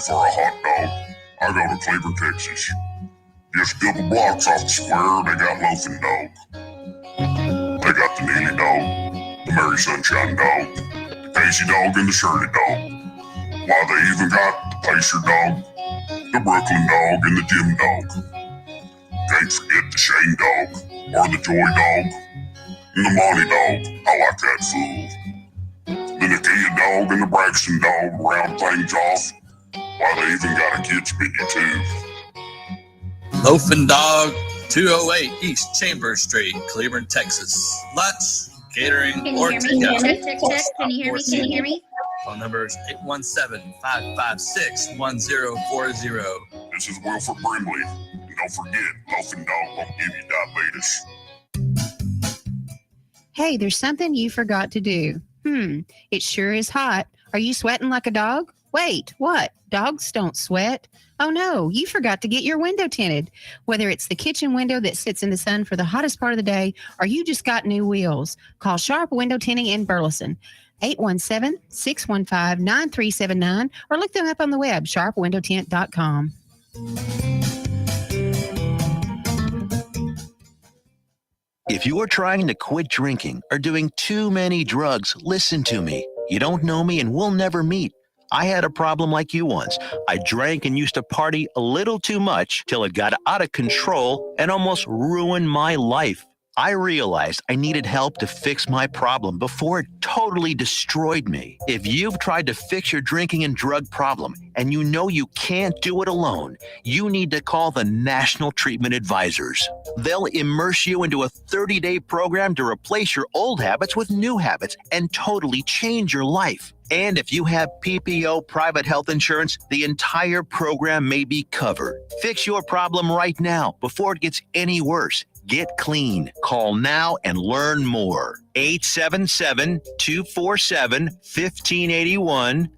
For a hot dog, I go to Cleveland, Texas. Just a couple blocks off the square, they got Loafing Dog. They got the Neely Dog, the Mary Sunshine Dog, the Casey Dog, and the Shirley Dog. Why, they even got the Pacer Dog, the Brooklyn Dog, and the Jim Dog. Can't forget the Shane Dog, or the Joy Dog, and the Monty Dog. I like that fool. Then the Kia Dog and the Braxton Dog round things off. Why, they even got a kids menu too. Loafing Dog, 208 East Chambers Street, Cleveland, Texas. Lunch, catering, or takeout. Can you hear me? Phone number is 817-556-1040. This is Wilford Brimley. And don't forget, Loafing Dog won't give you diabetes. Hey, there's something you forgot to do. It sure is hot. Are you sweating like a dog? Wait, what? Dogs don't sweat. Oh no, you forgot to get your window tinted. Whether it's the kitchen window that sits in the sun for the hottest part of the day, or you just got new wheels, call Sharp Window Tinting in Burleson. 817-615-9379, or look them up on the web, sharpwindowtint.com. If you are trying to quit drinking or doing too many drugs, listen to me. You don't know me and we'll never meet. I had a problem like you once. I drank and used to party a little too much till it got out of control and almost ruined my life. I realized I needed help to fix my problem before it totally destroyed me. If you've tried to fix your drinking and drug problem and you know you can't do it alone, you need to call the National Treatment Advisors. They'll immerse you into a 30-day program to replace your old habits with new habits and totally change your life. And if you have PPO private health insurance, the entire program may be covered. Fix your problem right now before it gets any worse. Get clean. Call now and learn more. 877-247-1581.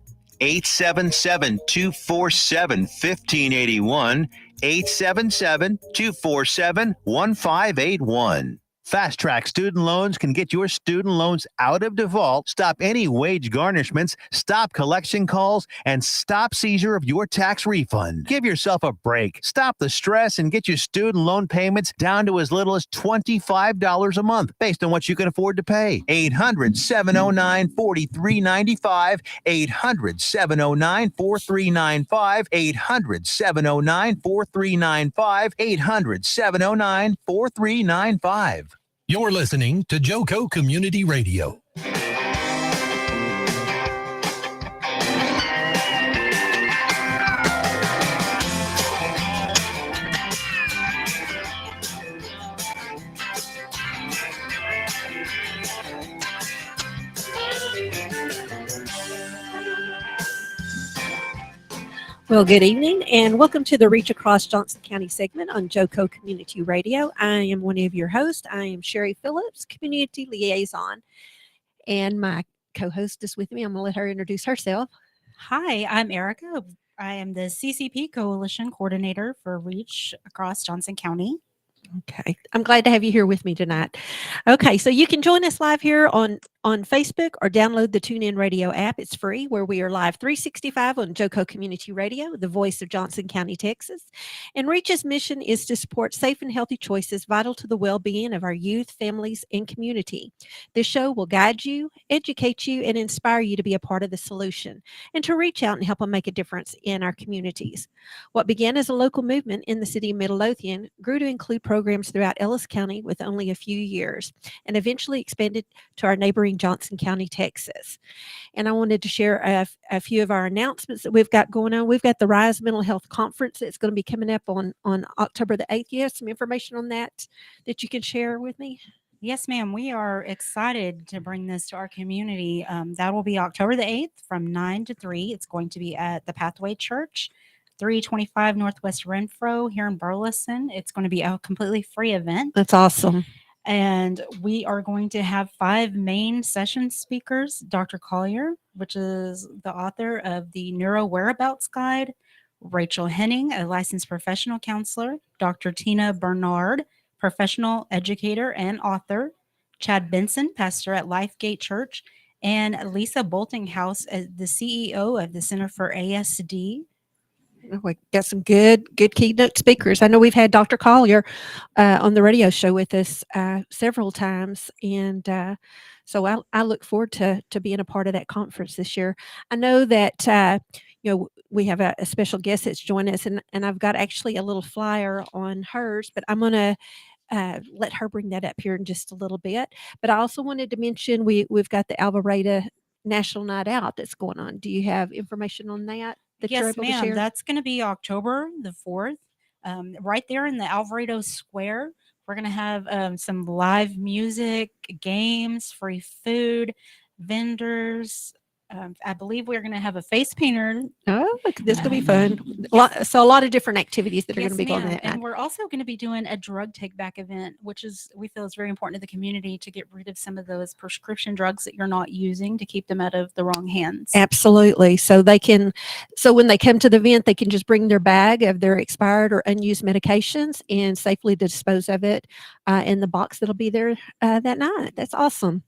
877-247-1581. 877-247-1581. Fast Track Student Loans can get your student loans out of default, stop any wage garnishments, stop collection calls, and stop seizure of your tax refund. Give yourself a break. Stop the stress and get your student loan payments down to as little as $25 a month based on what you can afford to pay. 800-709-4395. 800-709-4395. 800-709-4395. 800-709-4395. You're listening to Joco Community Radio. Well, good evening, and welcome to the Reach Across Johnson County segment on Joco Community Radio. I am one of your hosts. I am Sherry Phillips, Community Liaison, and my co-host is with me. I'm going to let her introduce herself. Hi, I'm Erica. I am the CCP Coalition Coordinator for Reach Across Johnson County. Okay, I'm glad to have you here with me tonight. Okay, so you can join us live here on Facebook or download the TuneIn Radio app. It's free, where we are live 365 on Joco Community Radio, the voice of Johnson County, Texas. And Reach's mission is to support safe and healthy choices vital to the well-being of our youth, families, and community. This show will guide you, educate you, and inspire you to be a part of the solution and to reach out and help them make a difference in our communities. What began as a local movement in the city of Midlothian grew to include programs throughout Ellis County with only a few years, and eventually expanded to our neighboring Johnson County, Texas. And I wanted to share a few of our announcements that we've got going on. We've got the Rise Mental Health Conference that's going to be coming up on October the 8th. You have some information on that you can share with me? Yes, ma'am. We are excited to bring this to our community. That will be October the 8th from 9 to 3. It's going to be at the Pathway Church, 325 Northwest Renfro here in Burleson. It's going to be a completely free event. That's awesome. And we are going to have 5 main session speakers. Dr. Collier, which is the author of the Neuro Whereabouts Guide. Rachel Henning, a licensed professional counselor. Dr. Tina Bernard, professional educator and author. Chad Benson, pastor at Lifegate Church. And Lisa Boltinghouse, the CEO of the Center for ASD We got some good keynote speakers. I know we've had Dr. Collier on the radio show with us several times, and so I look forward to being a part of that conference this year. I know that we have a special guest that's joined us, and I've got actually a little flyer on hers, but I'm going to let her bring that up here in just a little bit. But I also wanted to mention we've got the Alvarado National Night Out that's going on. Do you have information on that you're Yes, able to ma'am. share? That's going to be October the 4th, right there in the Alvarado Square. We're going to have some live music, games, free food, vendors. I believe we're going to have a face painter. Oh, this going to be fun. So a lot of different activities that are going to be going on that And night. we're also going to be doing a drug take back event, which we feel is very important to the community to get rid of some of those prescription drugs that you're not using to keep them out of the wrong hands. Absolutely. So when they come to the event, they can just bring their bag of their expired or unused medications and safely dispose of it in the box that'll be there that night. That's awesome.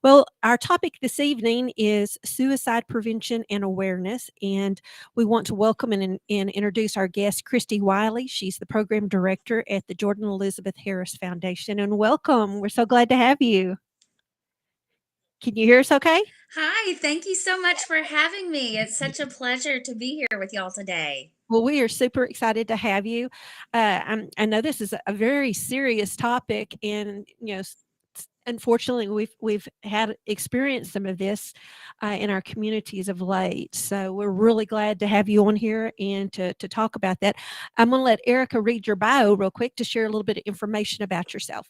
Well, our topic this evening is suicide prevention and awareness, and we want to welcome and introduce our guest, Kristi Wiley. She's the program director at the Jordan Elizabeth Harris Foundation, and welcome. We're so glad to have you. Can you hear us okay? Hi, thank you so much for having me. It's such a pleasure to be here with y'all today. Well, we are super excited to have you. I know this is a very serious topic, and unfortunately, we've had experienced some of this in our communities of late. So we're really glad to have you on here and to talk about that. I'm going to let Erica read your bio real quick to share a little bit of information about yourself.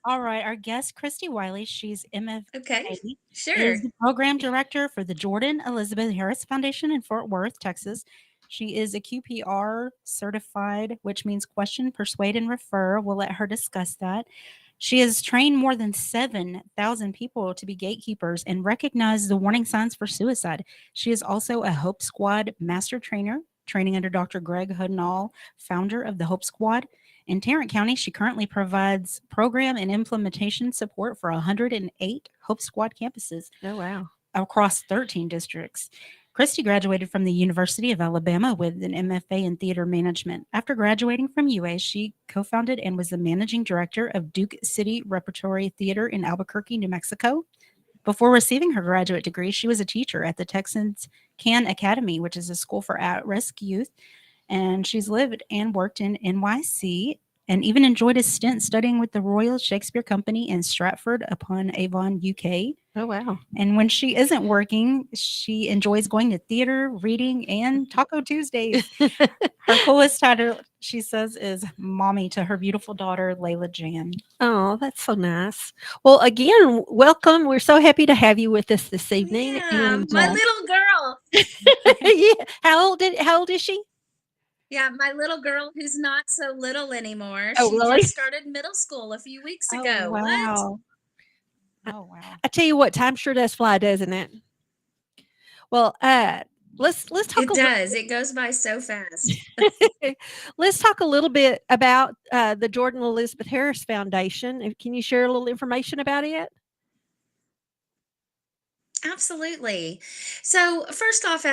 All right, our guest, Kristi Wiley, she's MFA, Okay, sure. is the program director for the Jordan Elizabeth Harris Foundation in Fort Worth, Texas. She is a QPR certified, which means question, persuade, and refer. We'll let her discuss that. She has trained more than 7,000 people to be gatekeepers and recognize the warning signs for suicide. She is also a Hope Squad master trainer, training under Dr. Greg Hudnall, founder of the Hope Squad. In Tarrant County, she currently provides program and implementation support for 108 Hope Squad campuses. Oh, wow. Across 13 districts. Kristi graduated from the University of Alabama with an MFA in theater management. After graduating from UA, she co-founded and was the managing director of Duke City Repertory Theater in Albuquerque, New Mexico. Before receiving her graduate degree, she was a teacher at the Texans Can Academy, which is a school for at-risk youth. And she's lived and worked in NYC and even enjoyed a stint studying with the Royal Shakespeare Company in Stratford-upon-Avon, UK. Oh, wow. And when she isn't working, she enjoys going to theater, reading, and Taco Tuesdays. Her coolest title, she says, is mommy to her beautiful daughter, Layla Jan. Oh, that's so nice. Well, again, welcome. We're so happy to have you with us this evening. Yeah, And, my little girl. yeah. How old is she? Yeah, my little girl who's not so little anymore. Oh, She really? just started middle school a few weeks ago. What? Wow. Oh, wow. I tell you what, time sure does fly, doesn't it? Well, let's talk. It does. It goes by so fast. Let's talk a little bit about the Jordan Elizabeth Harris Foundation. Can you share a little information about it? Absolutely. So first off,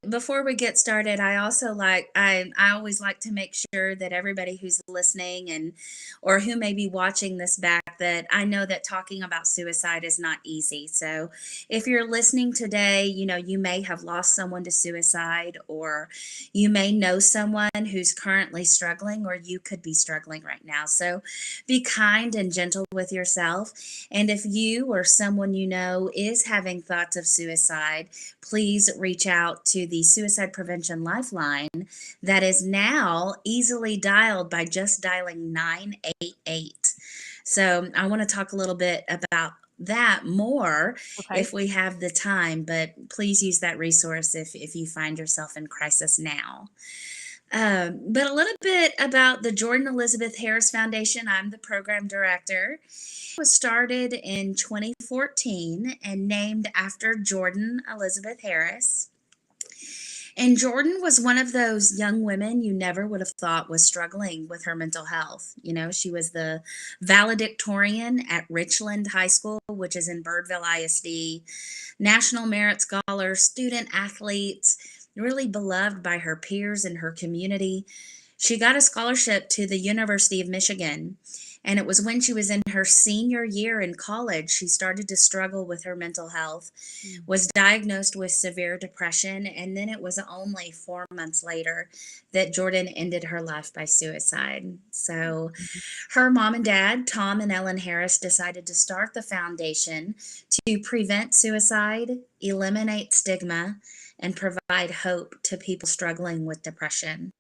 before we get started, I always like to make sure that everybody who's listening or who may be watching this back, that I know that talking about suicide is not easy. So if you're listening today, you may have lost someone to suicide, or you may know someone who's currently struggling, or you could be struggling right now. So be kind and gentle with yourself. And if you or someone you know is having thoughts of suicide, please reach out to the Suicide Prevention Lifeline that is now easily dialed by just dialing 988. So I want to talk a little bit about that more if we have the time, but please use that resource if you find yourself in crisis now. But a little bit about the Jordan Elizabeth Harris Foundation. I'm the program director. It was started in 2014 and named after Jordan Elizabeth Harris. And Jordan was one of those young women you never would have thought was struggling with her mental health. She was the valedictorian at Richland High School, which is in Birdville ISD, National Merit Scholar, student athlete, really beloved by her peers and her community. She got a scholarship to the University of Michigan. And it was when she was in her senior year in college, she started to struggle with her mental health, was diagnosed with severe depression, and then it was only 4 months later that Jordan ended her life by suicide. So her mom and dad, Tom and Ellen Harris, decided to start the foundation to prevent suicide, eliminate stigma, and provide hope to people struggling with depression.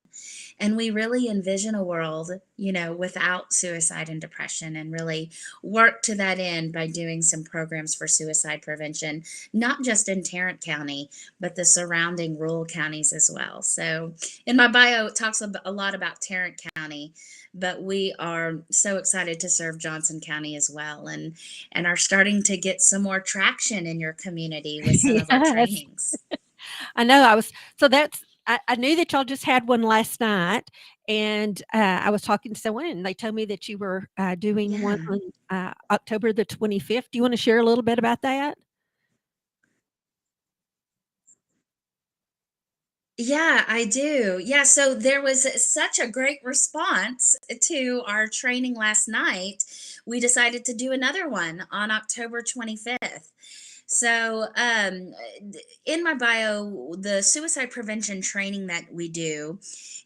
And we really envision a world, without suicide and depression, and really work to that end by doing some programs for suicide prevention, not just in Tarrant County, but the surrounding rural counties as well. So in my bio, it talks a lot about Tarrant County, but we are so excited to serve Johnson County as well, and are starting to get some more traction in your community with some of our Yes. trainings. I know. I knew that y'all just had one last night, and I was talking to someone, and they told me that you were doing one on October the 25th. Do you want to share a little bit about that? Yeah, I do. Yeah, so there was such a great response to our training last night. We decided to do another one on October 25th. So, in my bio, the suicide prevention training that we do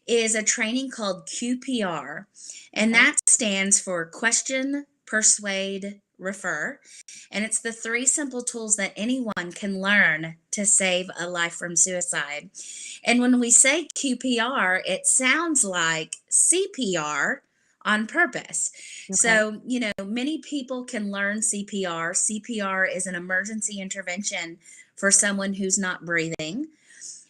is a training called QPR, and Okay. that stands for Question, Persuade, Refer. And it's the three simple tools that anyone can learn to save a life from suicide. And when we say QPR, it sounds like CPR on purpose. Okay. So, many people can learn CPR. CPR is an emergency intervention for someone who's not breathing.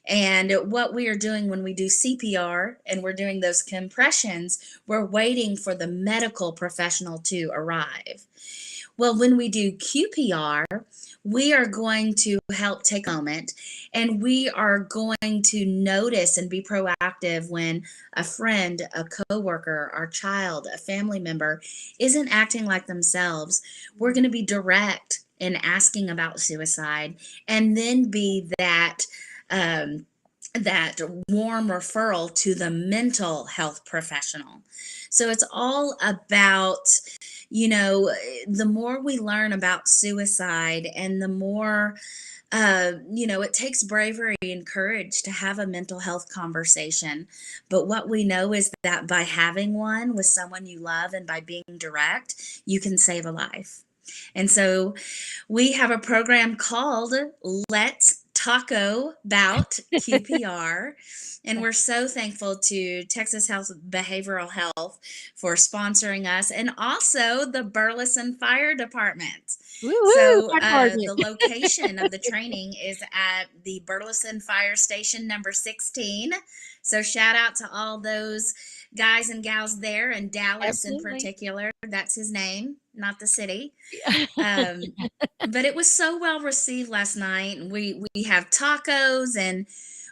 And what we are doing when we do CPR and we're doing those compressions, we're waiting for the medical professional to arrive. Well, when we do QPR, we are going to help take a moment, and we are going to notice and be proactive when a friend, a coworker, our child, a family member isn't acting like themselves. We're going to be direct in asking about suicide, and then be that that warm referral to the mental health professional. So it's all about, the more we learn about suicide, and the more, it takes bravery and courage to have a mental health conversation. But what we know is that by having one with someone you love and by being direct, you can save a life. And so we have a program called Let's Taco Bout QPR. And we're so thankful to Texas Health Behavioral Health for sponsoring us, and also the Burleson Fire Department. Woo-hoo, So Fire the Department. location of the training is at the Burleson Fire Station number 16. So shout out to all those guys and gals there, and Dallas in Absolutely. particular. That's his name, not the city. But it was so well received last night. And we have tacos, and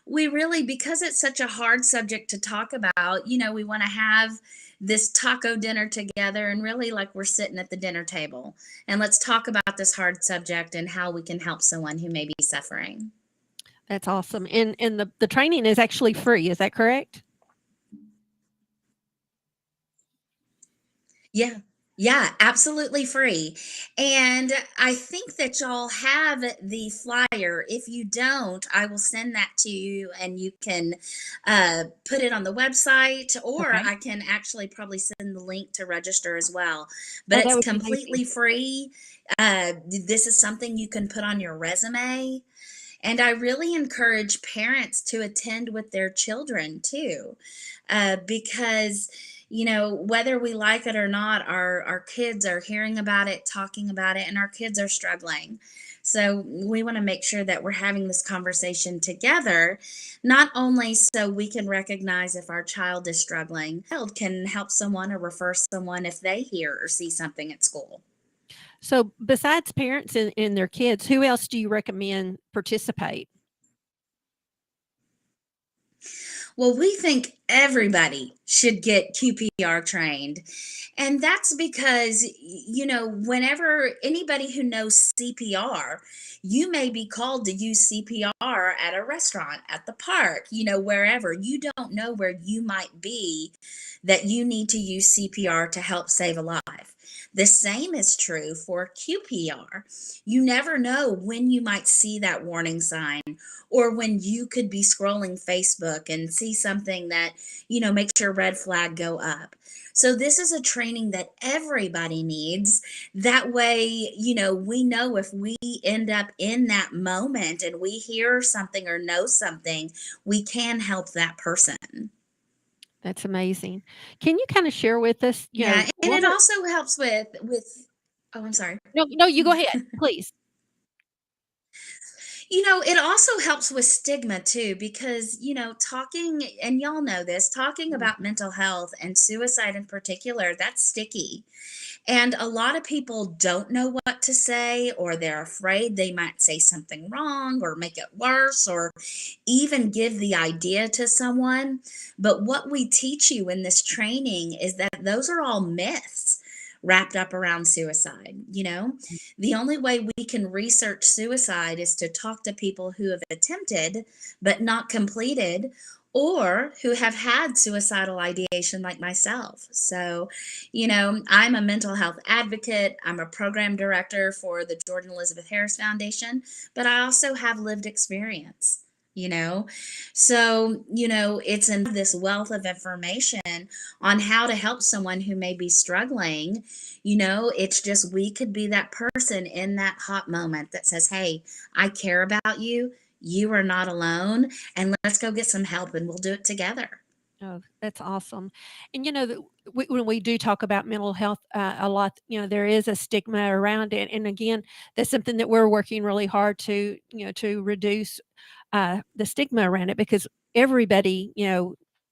we really, because it's such a hard subject to talk about, we want to have this taco dinner together, and really like we're sitting at the dinner table, and let's talk about this hard subject and how we can help someone who may be suffering. That's awesome. And the training is actually free. Is that correct? Yeah. Yeah, absolutely free. And I think that y'all have the flyer. If you don't, I will send that to you, and you can put it on the website, or Okay. I can actually probably send the link to register as well. Oh, But that it's would be completely amazing. free. This is something you can put on your resume. And I really encourage parents to attend with their children too, because, whether we like it or not, our kids are hearing about it, talking about it, and our kids are struggling. So we want to make sure that we're having this conversation together, not only so we can recognize if our child is struggling, child can help someone or refer someone if they hear or see something at school. So besides parents and their kids, who else do you recommend participate? Well, we think everybody should get QPR trained. And that's because, whenever anybody who knows CPR, you may be called to use CPR at a restaurant, at the park, wherever. You don't know where you might be that you need to use CPR to help save a life. The same is true for QPR. You never know when you might see that warning sign, or when you could be scrolling Facebook and see something that, makes your red flag go up. So this is a training that everybody needs. That way, we know if we end up in that moment and we hear something or know something, we can help that person. That's amazing. Can you kind of share with us, Yeah, and what it are, also helps with oh, I'm sorry. no, you go ahead, please. It also helps with stigma too, because, talking, and y'all know this, talking about mental health and suicide in particular, that's sticky. And a lot of people don't know what to say, or they're afraid they might say something wrong or make it worse, or even give the idea to someone. But what we teach you in this training is that those are all myths wrapped up around suicide. The only way we can research suicide is to talk to people who have attempted but not completed, or who have had suicidal ideation like myself. So, I'm a mental health advocate. I'm a program director for the Jordan Elizabeth Harris Foundation, but I also have lived experience. you know so it's in this wealth of information on how to help someone who may be struggling. It's just, we could be that person in that hot moment that says, hey, I care about you, you are not alone, and let's go get some help and we'll do it together. Oh, that's awesome. And when we do talk about mental health a lot, there is a stigma around it. And again, that's something that we're working really hard to reduce the stigma around it, because everybody,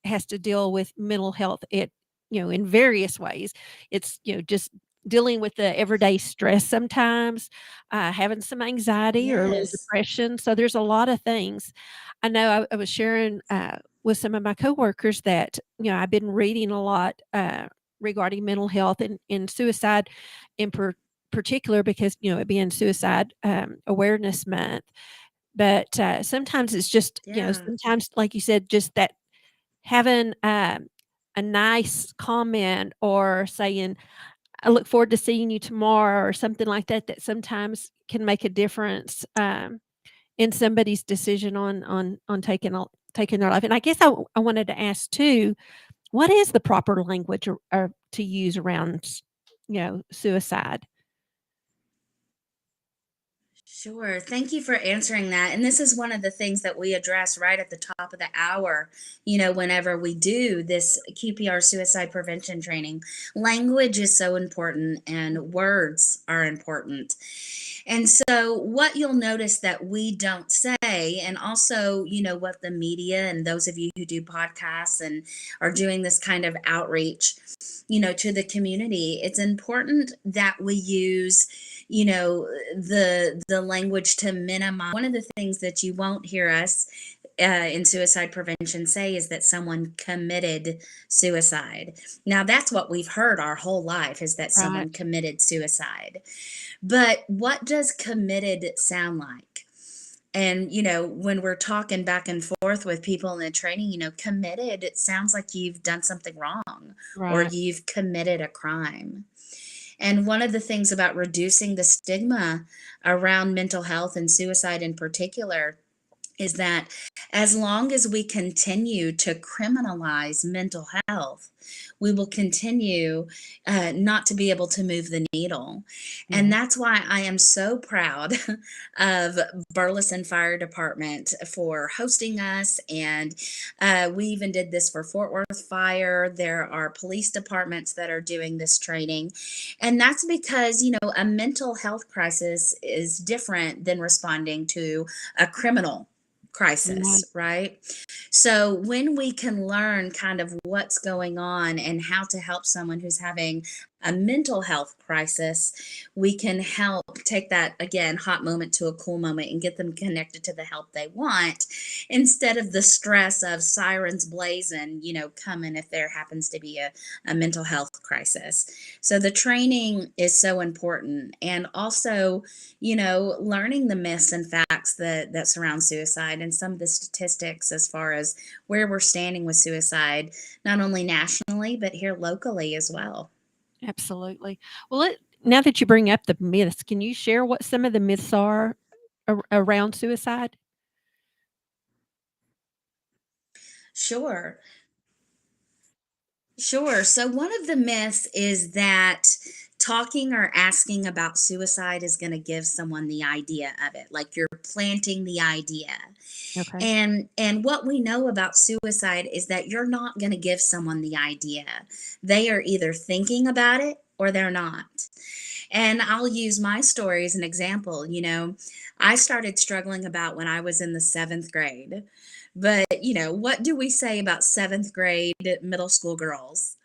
has to deal with mental health in various ways. It's, just dealing with the everyday stress sometimes, having some anxiety or a little Yes. depression. So there's a lot of things. I know I was sharing with some of my coworkers that, I've been reading a lot regarding mental health and suicide in particular, because, it being Suicide Awareness Month. But sometimes it's just, Yeah. sometimes, like you said, just that having a nice comment, or saying, I look forward to seeing you tomorrow, or something like that, that sometimes can make a difference in somebody's decision on taking their life. And I guess I wanted to ask too, what is the proper language or to use around, suicide? Sure. Thank you for answering that. And this is one of the things that we address right at the top of the hour, whenever we do this QPR suicide prevention training. Language is so important, and words are important. And so, what you'll notice that we don't say, and also, what the media and those of you who do podcasts and are doing this kind of outreach, to the community, it's important that we use the language to minimize. One of the things that you won't hear us in suicide prevention say is that someone committed suicide. Now, that's what we've heard our whole life, is that Right. someone committed suicide. But what does committed sound like? And, when we're talking back and forth with people in the training, committed, it sounds like you've done something wrong, or Right. you've committed a crime. And one of the things about reducing the stigma around mental health and suicide in particular is that as long as we continue to criminalize mental health, we will continue not to be able to move the needle. And that's why I am so proud of Burleson Fire Department for hosting us. And we even did this for Fort Worth Fire. There are police departments that are doing this training. And that's because, a mental health crisis is different than responding to a criminal crisis, right? So when we can learn kind of what's going on and how to help someone who's having a mental health crisis, we can help take that, again, hot moment to a cool moment and get them connected to the help they want instead of the stress of sirens blazing, coming if there happens to be a mental health crisis. So the training is so important. And also, learning the myths and facts that surround suicide and some of the statistics as far as where we're standing with suicide, not only nationally, but here locally as well. Absolutely. Well, now that you bring up the myths, can you share what some of the myths are around suicide? Sure. Sure. So, one of the myths is that talking or asking about suicide is going to give someone the idea of it, like you're planting the idea. Okay. And what we know about suicide is that you're not going to give someone the idea. They are either thinking about it or they're not. And I'll use my story as an example. I started struggling about when I was in the 7th grade. But, what do we say about 7th grade middle school girls?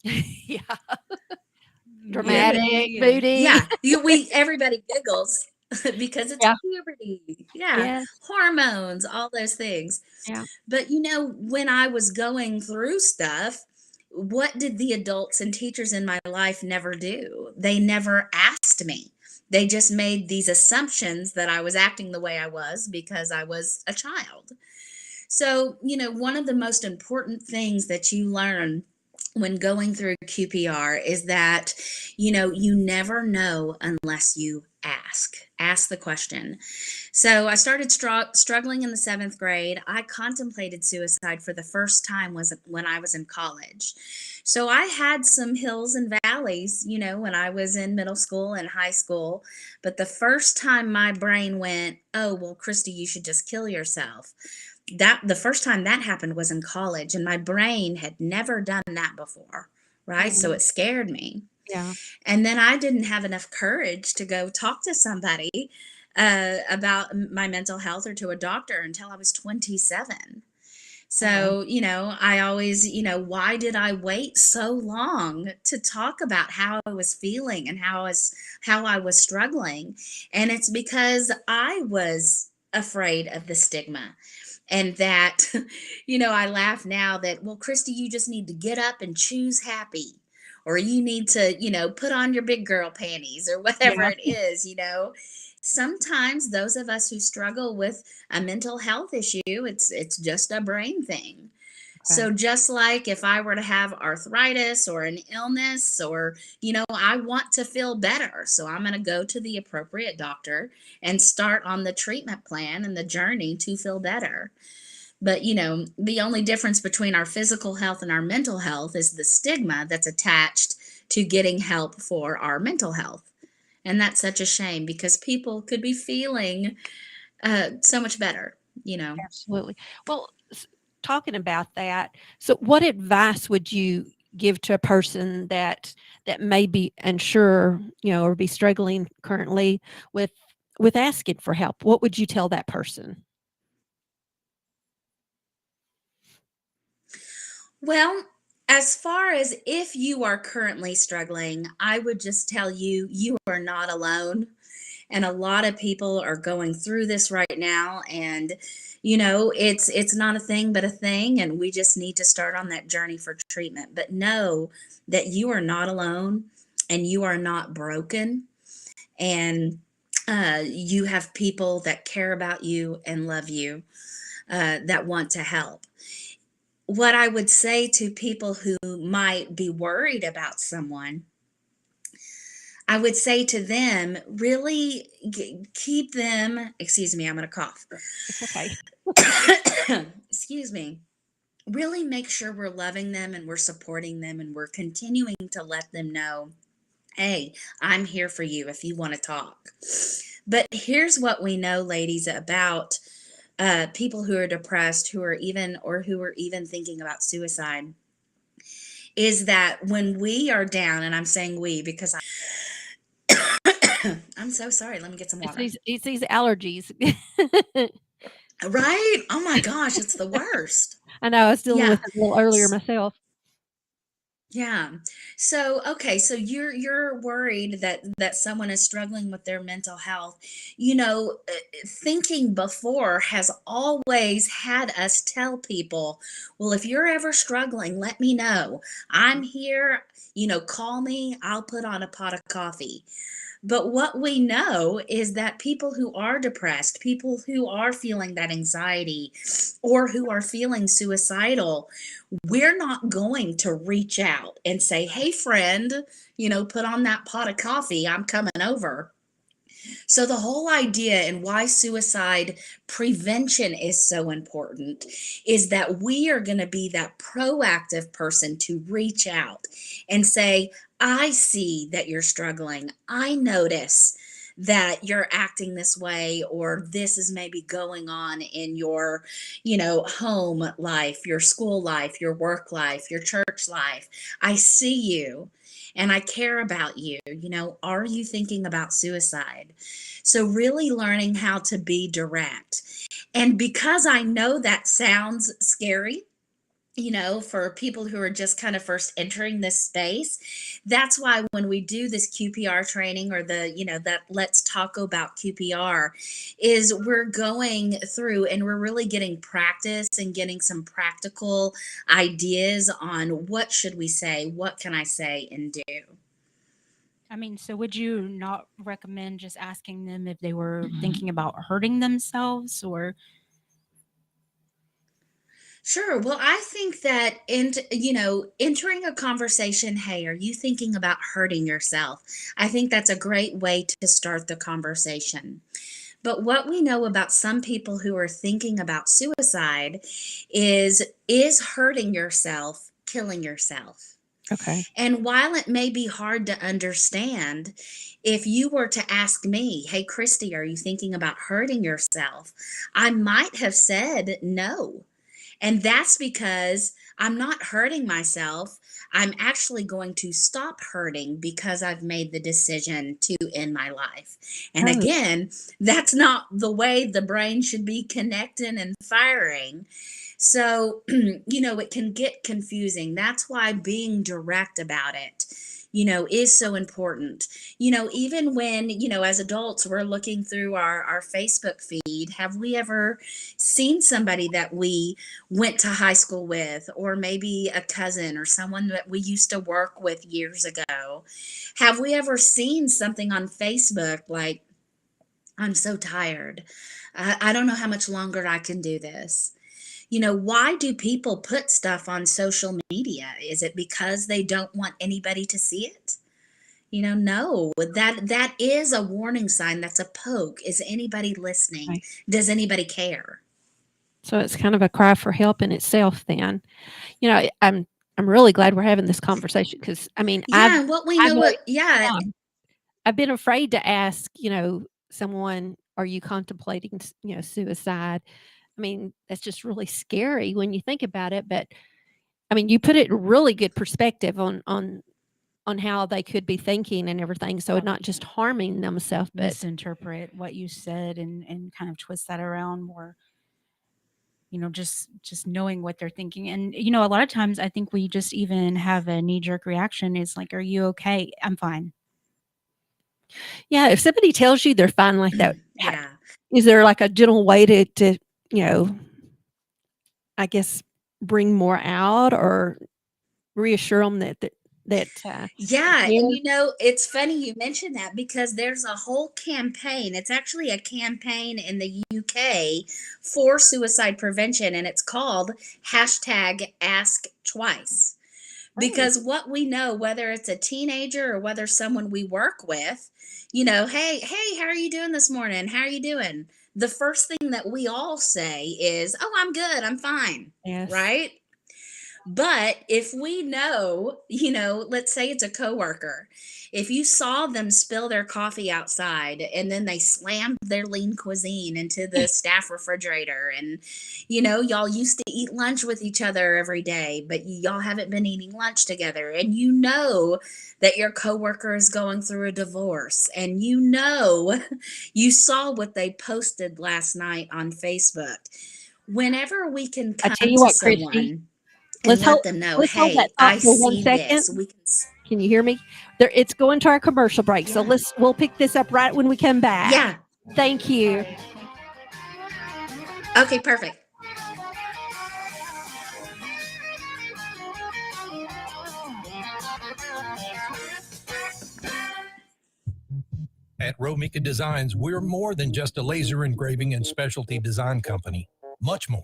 Yeah. Yeah. Dramatic, booty. Yeah, everybody giggles because it's Yeah. puberty. Yeah, Yes. hormones, all those things. Yeah. But when I was going through stuff, what did the adults and teachers in my life never do? They never asked me. They just made these assumptions that I was acting the way I was because I was a child. So, one of the most important things that you learn when going through QPR is that, you never know unless you ask. Ask the question. So I started struggling in the 7th grade. I contemplated suicide for the first time when I was in college. So I had some hills and valleys, when I was in middle school and high school. But the first time my brain went, oh, well, Kristi, you should just kill yourself. The first time that happened was in college, and my brain had never done that before, right? So it scared me. Yeah. And then I didn't have enough courage to go talk to somebody about my mental health or to a doctor until I was 27. So, I always, why did I wait so long to talk about how I was feeling and how I was struggling? And it's because I was afraid of the stigma. And that, I laugh now that, well, Kristi, you just need to get up and choose happy, or you need to, put on your big girl panties or whatever Yeah. it is. Sometimes those of us who struggle with a mental health issue, it's just a brain thing. So just like if I were to have arthritis or an illness or, I want to feel better. So I'm going to go to the appropriate doctor and start on the treatment plan and the journey to feel better. But, the only difference between our physical health and our mental health is the stigma that's attached to getting help for our mental health. And that's such a shame because people could be feeling so much better, Absolutely. Well, talking about that, so what advice would you give to a person that may be unsure, or be struggling currently with asking for help? What would you tell that person? Well, as far as if you are currently struggling, I would just tell you, you are not alone. And a lot of people are going through this right now. And, it's not a thing, but a thing. And we just need to start on that journey for treatment. But know that you are not alone and you are not broken. And you have people that care about you and love you that want to help. What I would say to people who might be worried about someone, I would say to them, really keep them, excuse me, I'm going to cough. It's okay. Excuse me. Really make sure we're loving them and we're supporting them and we're continuing to let them know, hey, I'm here for you if you want to talk. But here's what we know, ladies, about people who are depressed, who are even thinking about suicide, is that when we are down, and I'm saying we because I'm so sorry. Let me get some water. It's these allergies. Right? Oh my gosh, it's the worst. I know. I was dealing Yeah. with it a little earlier myself. Yeah. So, okay, so you're worried that someone is struggling with their mental health. Thinking before has always had us tell people, well, if you're ever struggling, let me know. I'm here, call me, I'll put on a pot of coffee. But what we know is that people who are depressed, people who are feeling that anxiety, or who are feeling suicidal, we're not going to reach out and say, hey, friend, put on that pot of coffee. I'm coming over. So, the whole idea and why suicide prevention is so important is that we are going to be that proactive person to reach out and say, I see that you're struggling. I notice that you're acting this way, or this is maybe going on in your, home life, your school life, your work life, your church life. I see you and I care about you. Are you thinking about suicide? So, really learning how to be direct. And because I know that sounds scary, for people who are just kind of first entering this space, that's why when we do this QPR training, or that let's talk about QPR, is we're going through and we're really getting practice and getting some practical ideas on what should we say, what can I say and do. I mean, so would you not recommend just asking them if they were thinking about hurting themselves, or? Sure. Well, I think that entering a conversation, hey, are you thinking about hurting yourself? I think that's a great way to start the conversation. But what we know about some people who are thinking about suicide is hurting yourself, killing yourself. Okay. And while it may be hard to understand, if you were to ask me, hey, Kristi, are you thinking about hurting yourself? I might have said no. And that's because I'm not hurting myself. I'm actually going to stop hurting because I've made the decision to end my life. And Oh, again, that's not the way the brain should be connecting and firing. So, it can get confusing. That's why being direct about it, is so important. Even when, as adults, we're looking through our Facebook feed, have we ever seen somebody that we went to high school with, or maybe a cousin or someone that we used to work with years ago? Have we ever seen something on Facebook like, I'm so tired. I don't know how much longer I can do this. Why do people put stuff on social media? Is it because they don't want anybody to see it? No, that is a warning sign. That's a poke. Is anybody listening? okay. Does anybody care? So it's kind of a cry for help in itself then. I'm really glad we're having this conversation because I mean, Yeah, and what we I've know, always yeah, I've been afraid to ask, someone, are you contemplating, suicide? I mean, that's just really scary when you think about it, but I mean, you put it in really good perspective on how they could be thinking and everything. So not just harming themselves, but Misinterpret what you said and kind of twist that around more, just knowing what they're thinking. And a lot of times I think we just even have a knee-jerk reaction. Is like, are you okay? I'm fine. yeah, if somebody tells you they're fine like that, yeah. is there like a gentle way to, you know, I guess bring more out or reassure them that Yeah, yeah, and it's funny you mentioned that because there's a whole campaign. It's actually a campaign in the UK for suicide prevention, and it's called hashtag Ask Twice. oh, Because what we know, whether it's a teenager or whether someone we work with, hey, how are you doing this morning? How are you doing? The first thing that we all say is, oh, I'm good, I'm fine, yes, right? But if we know, let's say it's a coworker, if you saw them spill their coffee outside and then they slammed their lean cuisine into the staff refrigerator, and y'all used to eat lunch with each other every day, but y'all haven't been eating lunch together, and that your coworker is going through a divorce, and you saw what they posted last night on Facebook. Whenever we can I tell come you to what, Christy, someone. and Let's let hold them know, let's hold hey, that I thought for one see second. this. We can. Can you hear me? There, it's going to our commercial break. So Yeah. we'll pick this up right when we come back. Yeah. Thank you. Okay, perfect. At Romika Designs, we're more than just a laser engraving and specialty design company. Much more.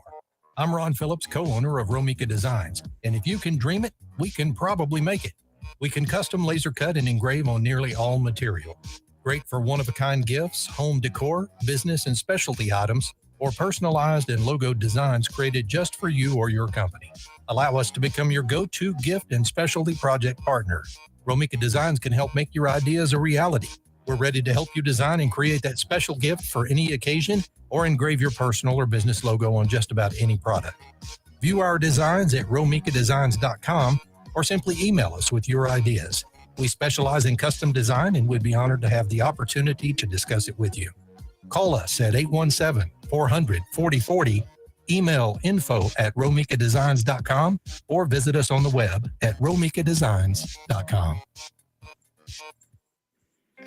I'm Ron Phillips, co-owner of Romika Designs, and if you can dream it, we can probably make it. We can custom laser cut and engrave on nearly all material. Great for one-of-a-kind gifts, home decor, business and specialty items, or personalized and logoed designs created just for you or your company. Allow us to become your go-to gift and specialty project partner. Romika Designs can help make your ideas a reality. We're ready to help you design and create that special gift for any occasion or engrave your personal or business logo on just about any product. View our designs at romikadesigns.com or simply email us with your ideas. We specialize in custom design and would be honored to have the opportunity to discuss it with you. Call us at 817-400-4040, email info@romikadesigns.com, or visit us on the web at romikadesigns.com.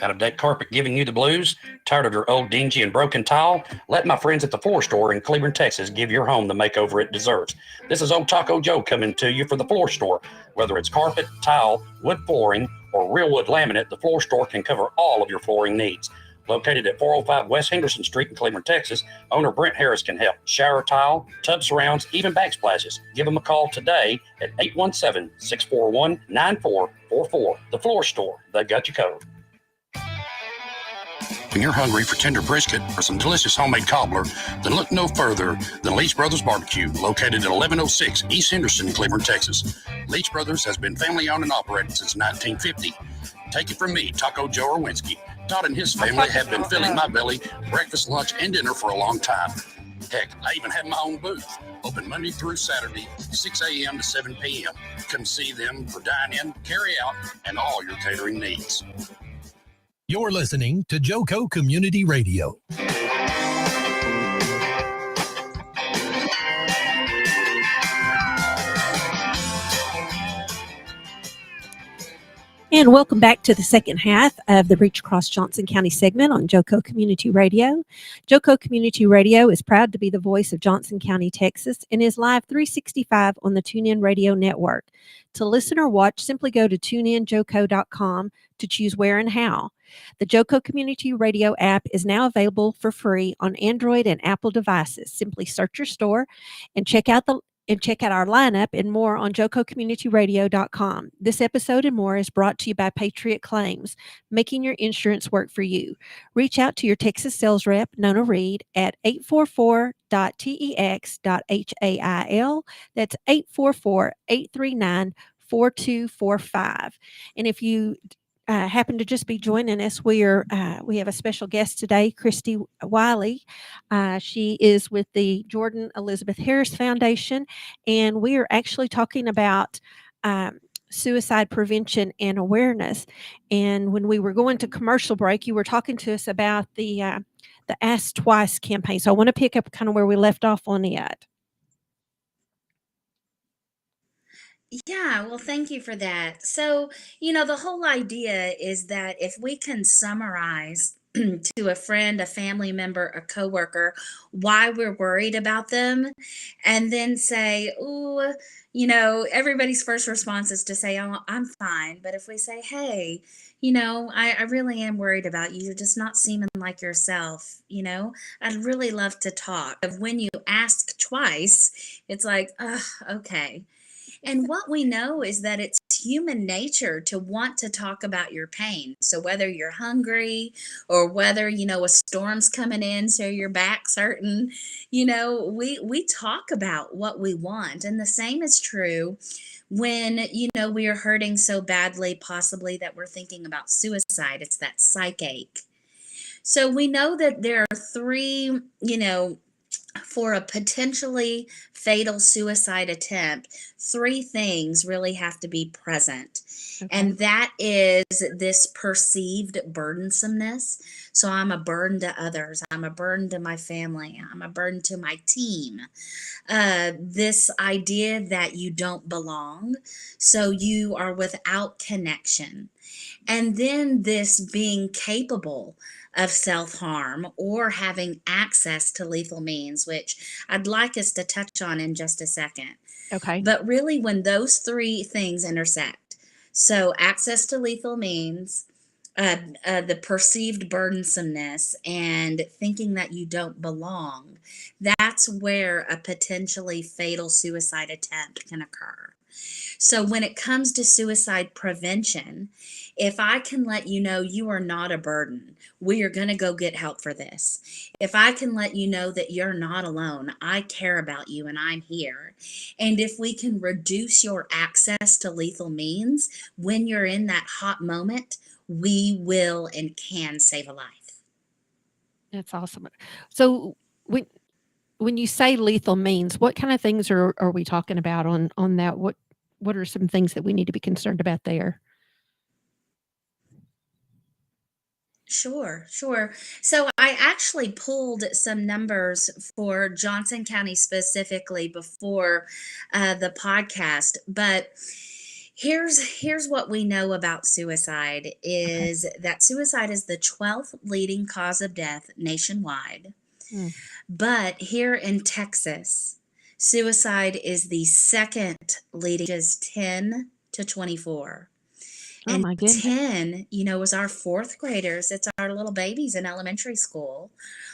Out of deck carpet giving you the blues? Tired of your old dingy and broken tile? Let my friends at the Floor Store in Cleveland, Texas give your home the makeover it deserves. This is Old Taco Joe coming to you for the Floor Store. Whether it's carpet, tile, wood flooring, or real wood laminate, the Floor Store can cover all of your flooring needs. Located at 405 West Henderson Street in Cleveland, Texas, owner Brent Harris can help. Shower tile, tub surrounds, even backsplashes. Give them a call today at 817-641-9444. The Floor Store, they've got you covered. When you're hungry for tender brisket or some delicious homemade cobbler, then look no further than Leach Brothers Barbecue, located at 1106 East Henderson, Cleveland, Texas. Leach Brothers has been family owned and operated since 1950. Take it from me, Taco Joe Orwinski. Todd and his family have been filling my belly breakfast, lunch, and dinner for a long time. Heck, I even have my own booth, open Monday through Saturday, 6 a.m. to 7 p.m. Come see them for dine-in, carry-out, and all your catering needs. You're listening to Joco Community Radio. And welcome back to the second half of the Reach Across Johnson County segment on Joco Community Radio. Joco Community Radio is proud to be the voice of Johnson County, Texas, and is live 365 on the TuneIn Radio Network. To listen or watch, simply go to tuneinjoco.com to choose where and how. The Joco Community Radio app is now available for free on Android and Apple devices. Simply search your store and check out our lineup and more on jococommunityradio.com. This episode and more is brought to you by Patriot Claims, making your insurance work for you. Reach out to your Texas sales rep, Nona Reed, at 844.tex.hail. That's 844-839-4245. And if you happen to just be joining us, we have a special guest today, Kristi Wiley. She is with the Jordan Elizabeth Harris Foundation, and we are actually talking about suicide prevention and awareness. And when we were going to commercial break, you were talking to us about the Ask Twice campaign. So I want to pick up kind of where we left off on it. Yeah, well, thank you for that. So, the whole idea is that if we can summarize to a friend, a family member, a coworker, why we're worried about them, and then say, "Ooh, everybody's first response is to say, oh, I'm fine." But if we say, "Hey, I really am worried about you. You're just not seeming like yourself. I'd really love to talk." When you ask twice, it's like, okay. And what we know is that it's human nature to want to talk about your pain. So whether you're hungry or whether, a storm's coming in, so your back's hurting, we talk about what we want. And the same is true when, we are hurting so badly, possibly that we're thinking about suicide. It's that psych ache. So we know that there are three, for a potentially fatal suicide attempt, three things really have to be present. Okay. And that is this perceived burdensomeness. So I'm a burden to others. I'm a burden to my family. I'm a burden to my team. This idea that you don't belong. So you are without connection. And then this being capable of self harm or having access to lethal means, which I'd like us to touch on in just a second. Okay. But really, when those three things intersect, so access to lethal means, the perceived burdensomeness, and thinking that you don't belong, that's where a potentially fatal suicide attempt can occur. So when it comes to suicide prevention, if I can let you know you are not a burden, we are going to go get help for this. If I can let you know that you're not alone, I care about you and I'm here. And if we can reduce your access to lethal means when you're in that hot moment, we will and can save a life. That's awesome. So when you say lethal means, what kind of things are we talking about on that? What are some things that we need to be concerned about there? Sure, sure. So I actually pulled some numbers for Johnson County specifically before the podcast, but here's what we know about suicide Okay. is that suicide is the 12th leading cause of death nationwide. Mm. But here in Texas, suicide is the second leading ages 10 to 24. Oh And my goodness. 10, was our fourth graders. It's our little babies in elementary school,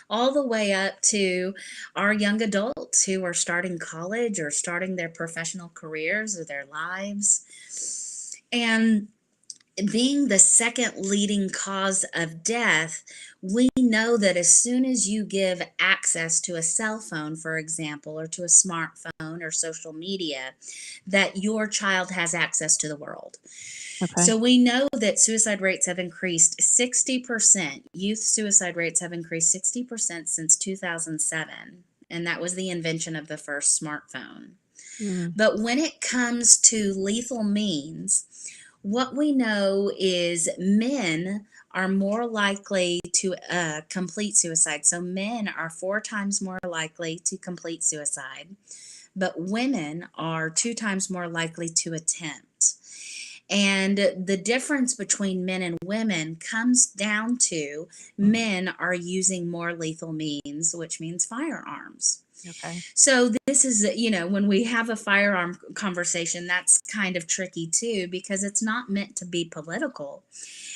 all the way up to our young adults who are starting college or starting their professional careers or their lives. And being the second leading cause of death, we know that as soon as you give access to a cell phone, for example, or to a smartphone or social media, that your child has access to the world. Okay. So we know that suicide rates have increased 60%. Youth suicide rates have increased 60% since 2007. And that was the invention of the first smartphone. Mm. But when it comes to lethal means, what we know is men are more likely to complete suicide. So men are 4 times more likely to complete suicide, but women are 2 times more likely to attempt. And the difference between men and women comes down to men are using more lethal means, which means firearms. Okay. So this is, when we have a firearm conversation, that's kind of tricky too, because it's not meant to be political.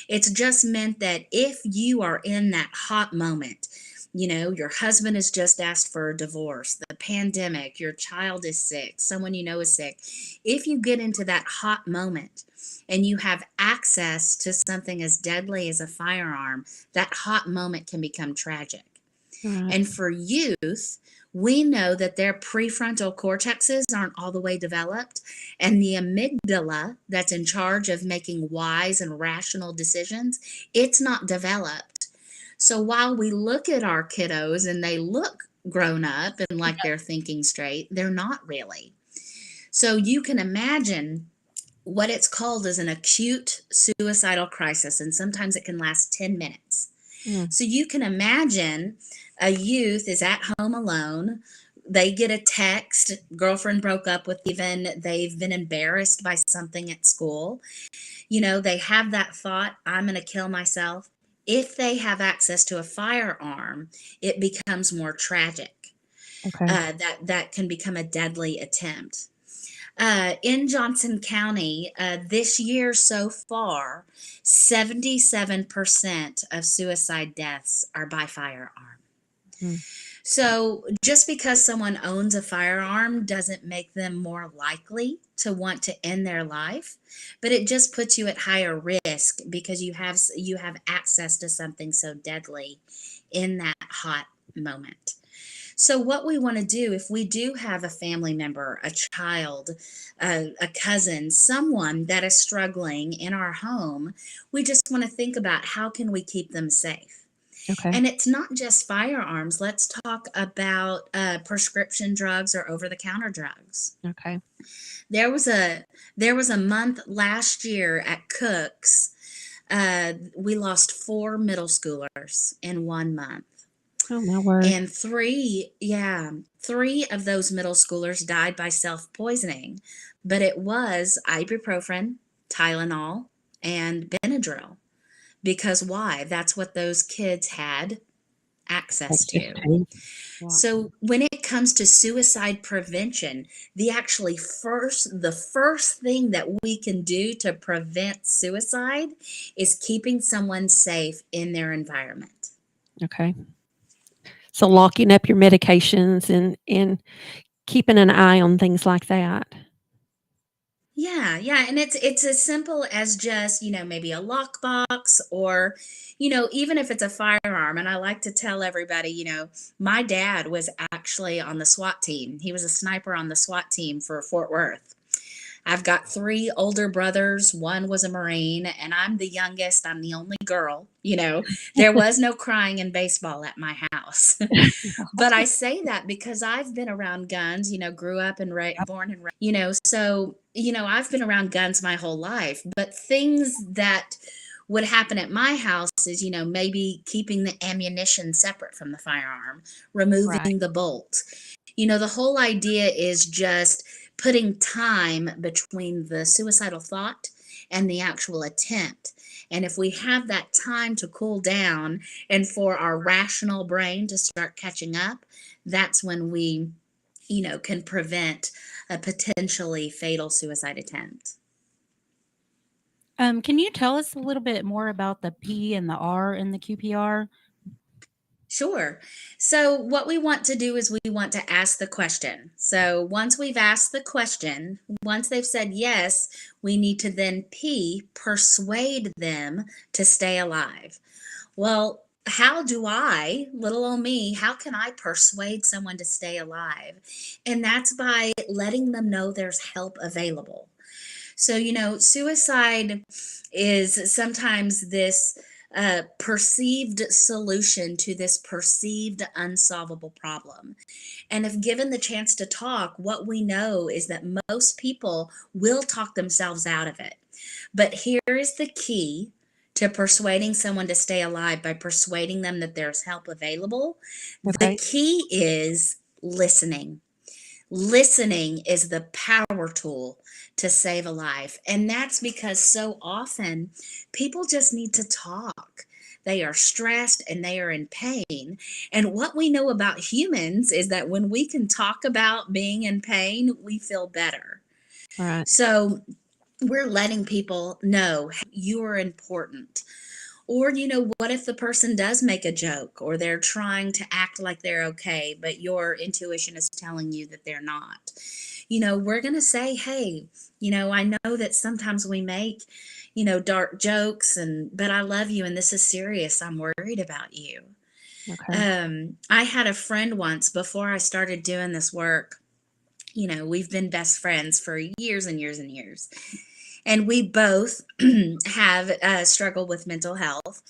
It's just meant that if you are in that hot moment, your husband has just asked for a divorce, the pandemic, your child is sick, someone you know is sick. If you get into that hot moment and you have access to something as deadly as a firearm, that hot moment can become tragic. Right. And for youth, we know that their prefrontal cortexes aren't all the way developed, and the amygdala that's in charge of making wise and rational decisions, it's not developed. So while we look at our kiddos and they look grown up and like they're thinking straight, they're not really. So you can imagine what it's called as an acute suicidal crisis, and sometimes it can last 10 minutes. Mm. So you can imagine a youth is at home alone. They get a text, girlfriend broke up with even, they've been embarrassed by something at school. They have that thought, I'm going to kill myself. If they have access to a firearm, it becomes more tragic. Okay. That can become a deadly attempt. In Johnson County, this year so far, 77% of suicide deaths are by firearm. Hmm. So just because someone owns a firearm doesn't make them more likely to want to end their life, but it just puts you at higher risk because you have access to something so deadly in that hot moment. So what we want to do, if we do have a family member, a child, a cousin, someone that is struggling in our home, we just want to think about how can we keep them safe? Okay. And it's not just firearms. Let's talk about prescription drugs or over-the-counter drugs. Okay. There was a month last year at Cook's. We lost 4 middle schoolers in 1 month. Oh my word. And three of those middle schoolers died by self-poisoning, but it was ibuprofen, Tylenol, and Benadryl. Because why? That's what those kids had access to. Yeah. So when it comes to suicide prevention, the first thing that we can do to prevent suicide is keeping someone safe in their environment. Okay. So locking up your medications and keeping an eye on things like that. Yeah, and it's as simple as just, maybe a lockbox or, even if it's a firearm. And I like to tell everybody, my dad was actually on the SWAT team. He was a sniper on the SWAT team for Fort Worth. I've got 3 older brothers. One was a Marine, and I'm the youngest. I'm the only girl. There was no crying in baseball at my house. But I say that because I've been around guns, grew up and born and raised, so, I've been around guns my whole life. But things that would happen at my house is, maybe keeping the ammunition separate from the firearm, removing the bolt. The whole idea is just putting time between the suicidal thought and the actual attempt. And if we have that time to cool down and for our rational brain to start catching up, that's when we, can prevent a potentially fatal suicide attempt. Can you tell us a little bit more about the P and the R in the QPR? Sure. So what we want to do is we want to ask the question. So once we've asked the question, once they've said yes, we need to then persuade them to stay alive. Well, how do I, little old me, how can I persuade someone to stay alive? And that's by letting them know there's help available. So, suicide is sometimes this perceived solution to this perceived unsolvable problem. And if given the chance to talk, what we know is that most people will talk themselves out of it. But here is the key to persuading someone to stay alive by persuading them that there's help available. Okay. The key is listening. Listening is the power tool to save a life. And that's because so often people just need to talk. They are stressed and they are in pain. And what we know about humans is that when we can talk about being in pain, we feel better. All right. So we're letting people know you are important. Or, what if the person does make a joke or they're trying to act like they're okay, but your intuition is telling you that they're not? We're going to say, hey, I know that sometimes we make, dark jokes, but I love you and this is serious. I'm worried about you. Okay. I had a friend once before I started doing this work. We've been best friends for years and years and years. And we both have struggled with mental health.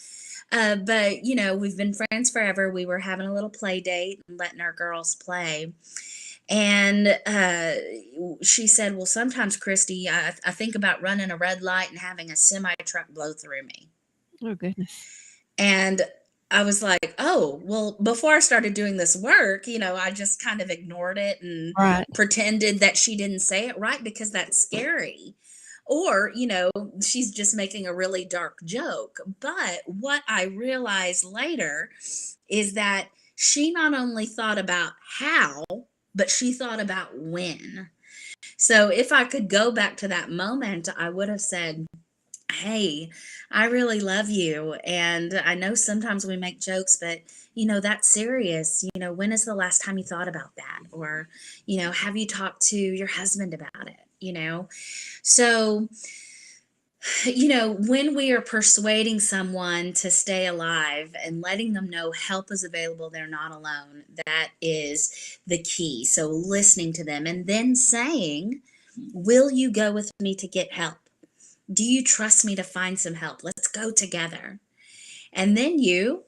But, we've been friends forever. We were having a little play date and letting our girls play. And she said, well, sometimes, Kristi, I think about running a red light and having a semi truck blow through me. Oh, goodness. And I was like, oh, well, before I started doing this work, I just kind of ignored it and pretended that she didn't say it right because that's scary. Or, she's just making a really dark joke. But what I realized later is that she not only thought about how, but she thought about when. So if I could go back to that moment, I would have said, hey, I really love you. And I know sometimes we make jokes, but, that's serious. When is the last time you thought about that? Or, have you talked to your husband about it? So, when we are persuading someone to stay alive and letting them know help is available, they're not alone, that is the key. So listening to them and then saying, will you go with me to get help? Do you trust me to find some help? Let's go together. And then you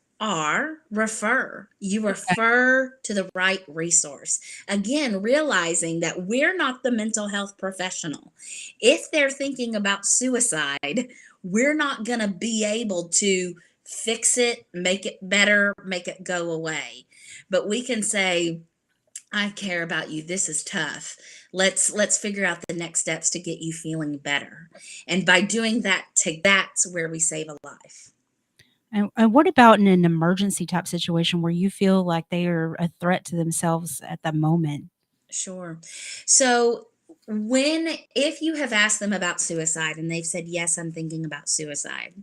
refer. You refer to the right resource. Again, realizing that we're not the mental health professional. If they're thinking about suicide, we're not going to be able to fix it, make it better, make it go away. But we can say, I care about you. This is tough. Let's figure out the next steps to get you feeling better. And by doing that, that's where we save a life. And what about in an emergency type situation where you feel like they are a threat to themselves at the moment? Sure. So if you have asked them about suicide and they've said, yes, I'm thinking about suicide.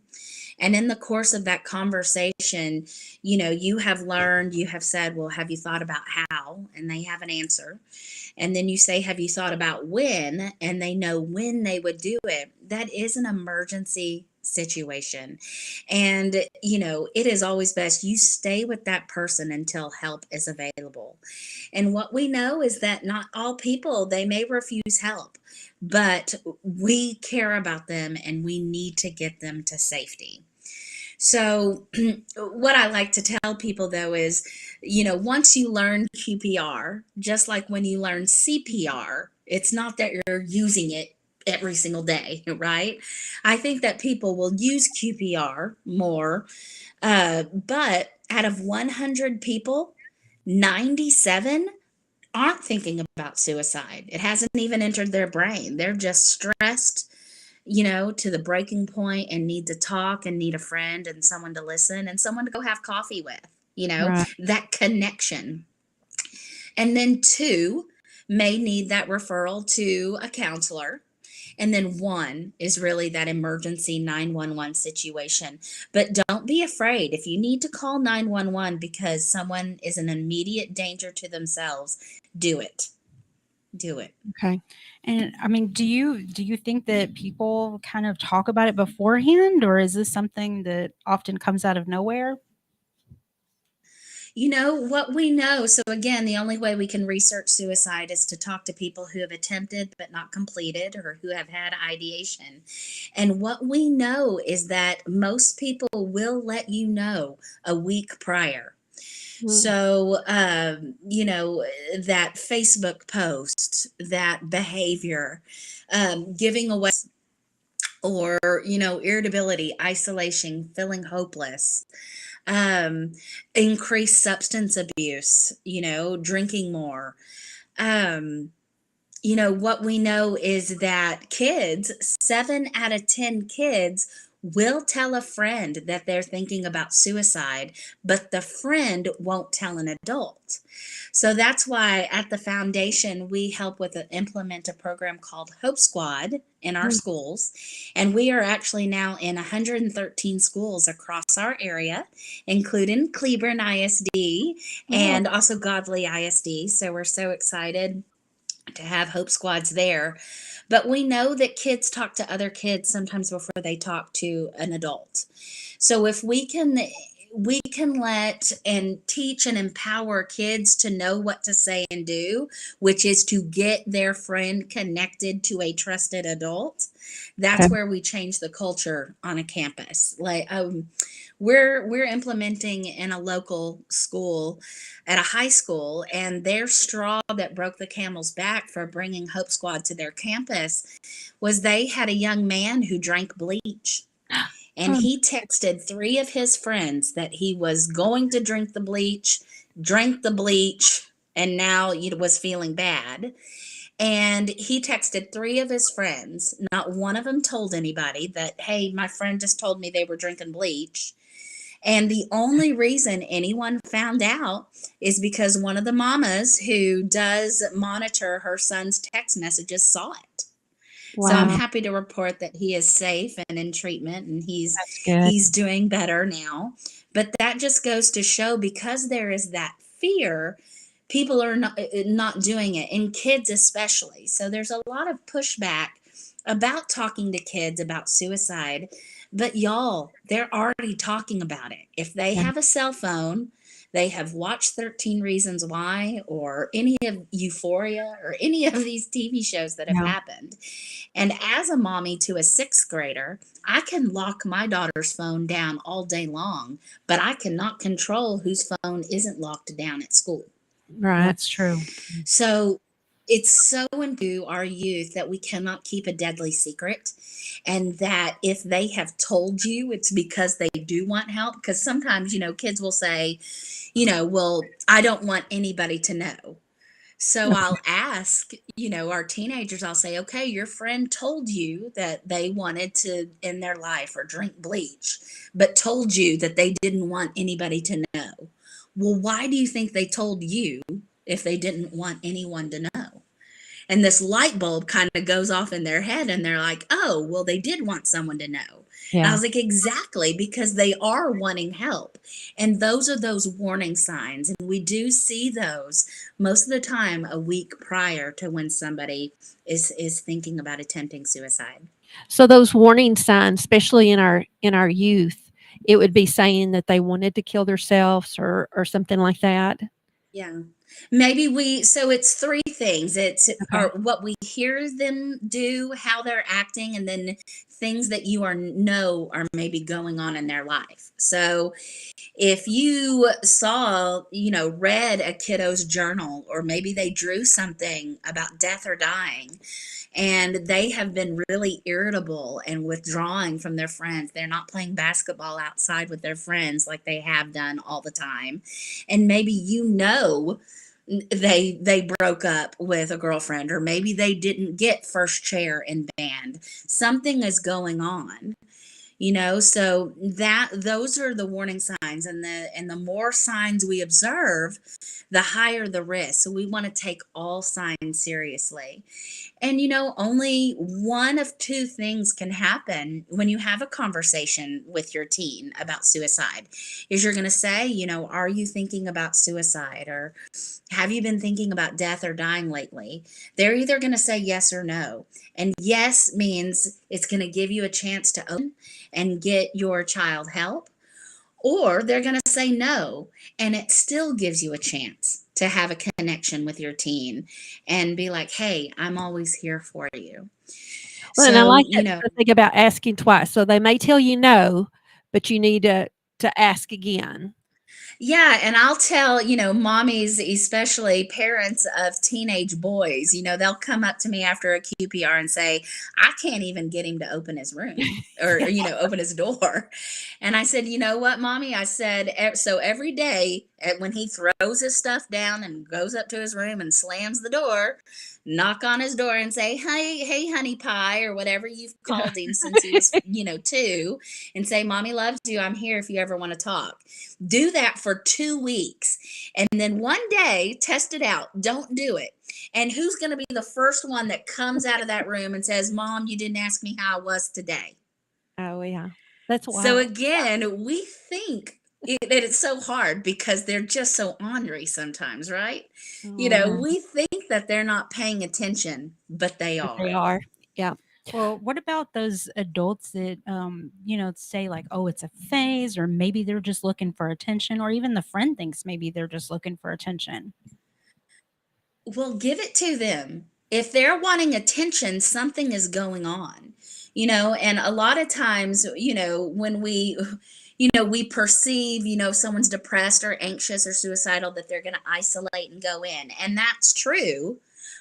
And in the course of that conversation, you have learned, you have said, well, have you thought about how? And they have an answer. And then you say, have you thought about when? And they know when they would do it. That is an emergency situation. And, it is always best you stay with that person until help is available. And what we know is that not all people, they may refuse help, but we care about them and we need to get them to safety. So what I like to tell people though is, once you learn QPR, just like when you learn CPR, it's not that you're using it every single day, right? I think that people will use QPR more, but out of 100 people, 97 aren't thinking about suicide. It hasn't even entered their brain. They're just stressed, to the breaking point and need to talk and need a friend and someone to listen and someone to go have coffee with, Right. that connection. And then 2 may need that referral to a counselor. And then 1 is really that emergency 911 situation. But don't be afraid. If you need to call 911 because someone is in immediate danger to themselves, do it. Do it. Okay. And I mean, do you think that people kind of talk about it beforehand, or is this something that often comes out of nowhere? What we know. So again, the only way we can research suicide is to talk to people who have attempted but not completed or who have had ideation. And what we know is that most people will let you know a week prior. So, that Facebook post, that behavior, giving away, or, irritability, isolation, feeling hopeless, increased substance abuse, drinking more. What we know is that 7 out of 10 kids will tell a friend that they're thinking about suicide, but the friend won't tell an adult. So that's why at the foundation, we help implement a program called Hope Squad in our schools. And we are actually now in 113 schools across our area, including Cleburne ISD and also Godly ISD. So we're so excited to have Hope Squads there. But we know that kids talk to other kids sometimes before they talk to an adult. So if we can let and teach and empower kids to know what to say and do, which is to get their friend connected to a trusted adult. That's where we change the culture on a campus. Like we're implementing in a local school at a high school, and their straw that broke the camel's back for bringing Hope Squad to their campus was they had a young man who drank bleach. And he texted 3 of his friends that he was going to drink the bleach, drank the bleach, and now was feeling bad. And he texted 3 of his friends. Not one of them told anybody that, hey, my friend just told me they were drinking bleach. And the only reason anyone found out is because one of the mamas who does monitor her son's text messages saw it. Wow. So I'm happy to report that he is safe and in treatment, and he's doing better now. But that just goes to show, because there is that fear, people are not doing it, and kids especially. So there's a lot of pushback about talking to kids about suicide. But y'all, they're already talking about it. If they have a cell phone, they have watched 13 Reasons Why or any of Euphoria or any of these TV shows that have happened. And as a mommy to a sixth grader, I can lock my daughter's phone down all day long, but I cannot control whose phone isn't locked down at school. Right. That's true. So it's so into our youth that we cannot keep a deadly secret. And that if they have told you, it's because they do want help. Because sometimes, kids will say, well, I don't want anybody to know. So I'll ask, our teenagers, I'll say, okay, your friend told you that they wanted to end their life or drink bleach, but told you that they didn't want anybody to know. Well, why do you think they told you if they didn't want anyone to know? And this light bulb kind of goes off in their head and they're like, oh, well, they did want someone to know. And I Yeah. was like, exactly, because they are wanting help. And those are those warning signs. And we do see those most of the time a week prior to when somebody is thinking about attempting suicide. So those warning signs, especially in our youth, it would be saying that they wanted to kill themselves or something like that. Yeah. So it's three things. It's what we hear them do, how they're acting, and then things that you know are maybe going on in their life. So if you saw, read a kiddo's journal, or maybe they drew something about death or dying, and they have been really irritable and withdrawing from their friends. They're not playing basketball outside with their friends like they have done all the time. And maybe they broke up with a girlfriend, or maybe they didn't get first chair in band. Something is going on. So those are the warning signs, and the more signs we observe, the higher the risk. So we want to take all signs seriously. And only one of two things can happen when you have a conversation with your teen about suicide. Is you're going to say, are you thinking about suicide, or have you been thinking about death or dying lately? They're either going to say yes or no. And yes means it's going to give you a chance to open and get your child help, or they're going to say no, and it still gives you a chance to have a connection with your teen and be like, hey, I'm always here for you. Well, and I like that the thing about asking twice. So they may tell you no, but you need to ask again. Yeah, and I'll tell, mommies, especially parents of teenage boys, they'll come up to me after a QPR and say, I can't even get him to open his room or open his door. And I said, you know what, mommy? I said, so every day when he throws his stuff down and goes up to his room and slams the door, knock on his door and say, hey, honey pie, or whatever you've called him since he was, 2, and say, mommy loves you. I'm here if you ever want to talk. Do that for 2 weeks. And then one day, test it out. Don't do it. And who's going to be the first one that comes out of that room and says, Mom, you didn't ask me how I was today? Oh, yeah. That's wild. So again, we think that it's so hard because they're just so ornery sometimes, right? We think that they're not paying attention, but they are. They are. Yeah. Well, what about those adults that, say like, oh, it's a phase, or maybe they're just looking for attention, or even the friend thinks maybe they're just looking for attention? Well, give it to them. If they're wanting attention, something is going on, and a lot of times, when we perceive, someone's depressed or anxious or suicidal, that they're going to isolate and go in. And that's true.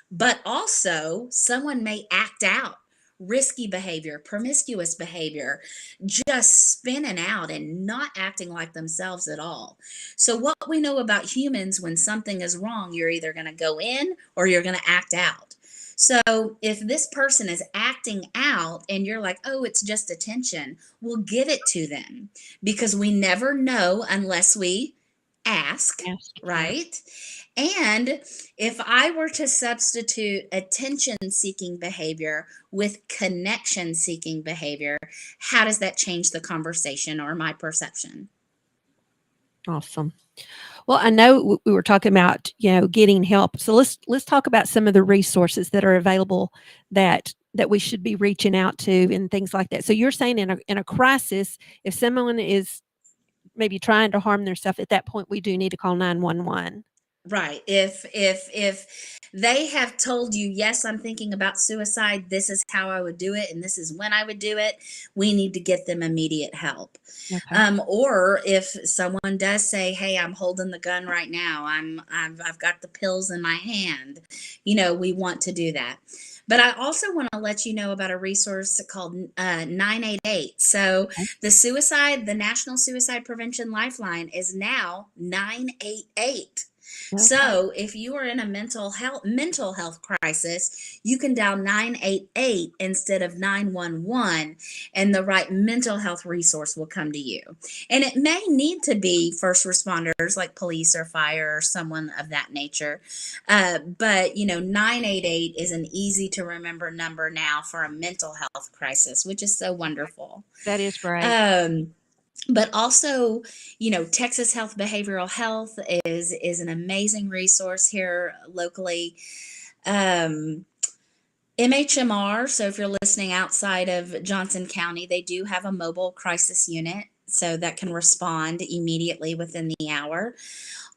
But also, someone may act out risky behavior, promiscuous behavior, just spinning out and not acting like themselves at all. So what we know about humans, when something is wrong, you're either going to go in or you're going to act out. So if this person is acting out and you're like, oh, it's just attention, we'll give it to them, because we never know unless we ask, right? And if I were to substitute attention-seeking behavior with connection-seeking behavior, how does that change the conversation or my perception? Awesome. Well, I know we were talking about, getting help. So let's talk about some of the resources that are available that we should be reaching out to and things like that. So you're saying in a crisis, if someone is maybe trying to harm themselves, at that point we do need to call 911. Right. If they have told you, yes, I'm thinking about suicide, this is how I would do it, and this is when I would do it, we need to get them immediate help. Okay. Or if someone does say, hey, I'm holding the gun right now, I've got the pills in my hand, we want to do that. But I also want to let you know about a resource called 988. So the National Suicide Prevention Lifeline is now 988. Okay. So if you are in a mental health crisis, you can dial 988 instead of 911, and the right mental health resource will come to you. And it may need to be first responders like police or fire or someone of that nature. But 988 is an easy to remember number now for a mental health crisis, which is so wonderful. That is great. But also, Texas Health Behavioral Health is an amazing resource here locally. MHMR, so if you're listening outside of Johnson County, they do have a mobile crisis unit, so that can respond immediately within the hour.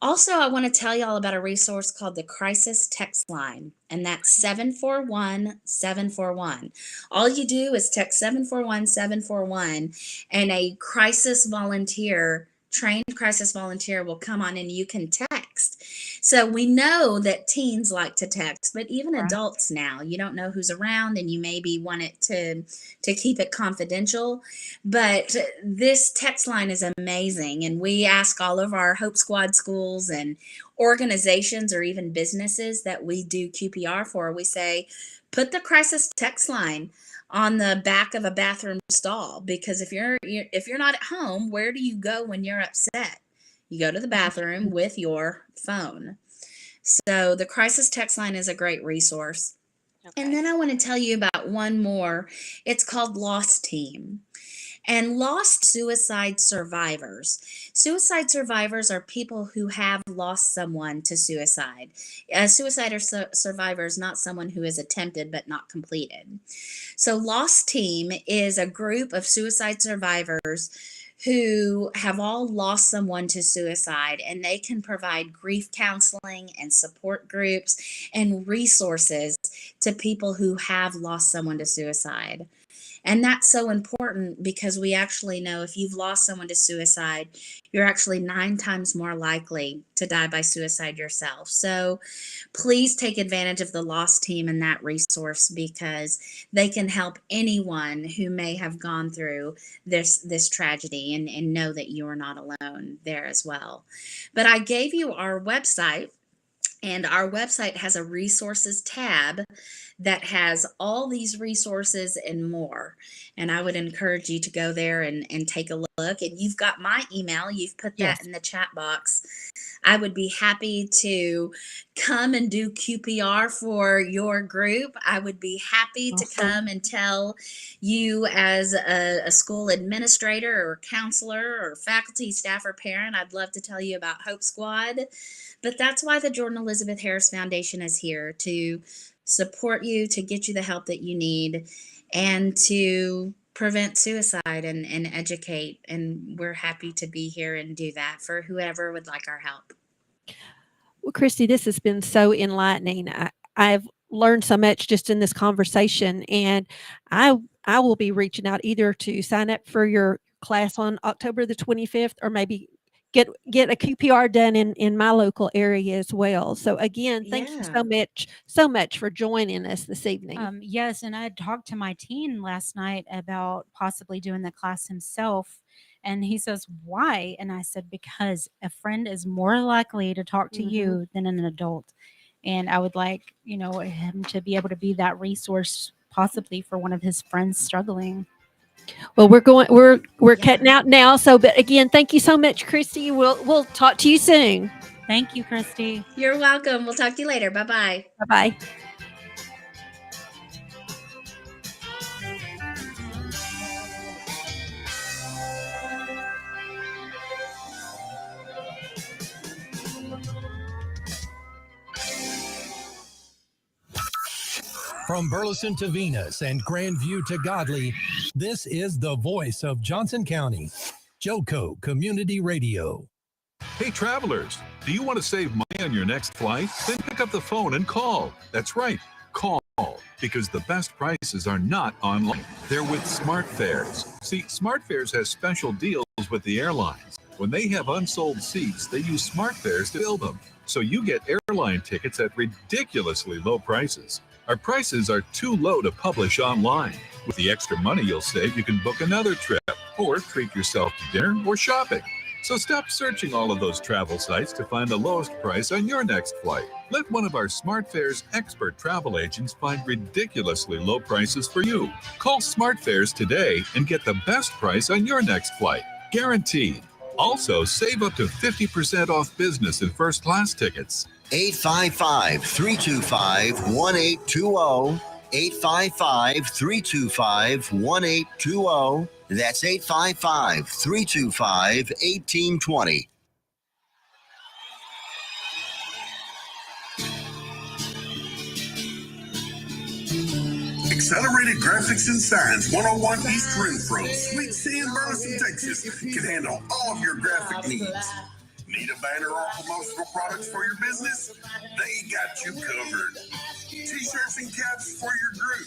Also, I want to tell y'all about a resource called the Crisis Text Line, and that's 741-741. All you do is text 741-741, and a trained crisis volunteer will come on and you can text. So we know that teens like to text, but even adults now, you don't know who's around and you maybe want it to keep it confidential. But this text line is amazing. And we ask all of our Hope Squad schools and organizations or even businesses that we do QPR for, we say, put the crisis text line on the back of a bathroom stall, because if you're not at home, where do you go when you're upset? You go to the bathroom with your phone. So the crisis text line is a great resource. Okay. And then I want to tell you about one more. It's called Lost Team. And lost suicide survivors. Suicide survivors are people who have lost someone to suicide. A suicide survivor is not someone who has attempted but not completed. So Lost Team is a group of suicide survivors who have all lost someone to suicide, and they can provide grief counseling and support groups and resources to people who have lost someone to suicide. And that's so important because we actually know if you've lost someone to suicide, you're actually 9 times more likely to die by suicide yourself. So please take advantage of the Lost Team and that resource, because they can help anyone who may have gone through this tragedy and know that you are not alone there as well. But I gave you our website, and our website has a resources tab that has all these resources and more. And I would encourage you to go there and take a look. And you've got my email. You've put that in the chat box. I would be happy to come and do QPR for your group. I would be happy to come and tell you as a school administrator or counselor or faculty, staff, or parent. I'd love to tell you about Hope Squad. But that's why the Jordan Elizabeth Harris Foundation is here, to support you, to get you the help that you need, and to prevent suicide and educate. And we're happy to be here and do that for whoever would like our help. Well, Kristi, this has been so enlightening. I've learned so much just in this conversation, and I will be reaching out either to sign up for your class on October the 25th, or maybe get a QPR done in my local area as well. So again, thank you so much for joining us this evening. Yes, and I talked to my teen last night about possibly doing the class himself. And he says, why? And I said, because a friend is more likely to talk to you than an adult. And I would like, him to be able to be that resource possibly for one of his friends struggling. Well, we're cutting out now. So, but again, thank you so much, Kristi. We'll talk to you soon. Thank you, Kristi. You're welcome. We'll talk to you later. Bye-bye. Bye-bye. From Burleson to Venus and Grandview to Godley, this is the voice of Johnson County, JOCO Community Radio. Hey travelers, do you want to save money on your next flight? Then pick up the phone and call. That's right, call, because the best prices are not online. They're with SmartFares. See, SmartFares has special deals with the airlines. When they have unsold seats, they use SmartFares to fill them. So you get airline tickets at ridiculously low prices. Our prices are too low to publish online. With the extra money you'll save, you can book another trip or treat yourself to dinner or shopping. So stop searching all of those travel sites to find the lowest price on your next flight. Let one of our SmartFares expert travel agents find ridiculously low prices for you. Call SmartFares today and get the best price on your next flight. Guaranteed. Also, save up to 50% off business and first class tickets. 855-325-1820. 855-325-1820. That's 855-325-1820. Accelerated Graphics and Signs, 101 East Renfro, Sweet Sea in Burleson, Texas, can handle all of your graphic needs. Need a banner or promotional products for your business? They got you covered. T-shirts and caps for your group.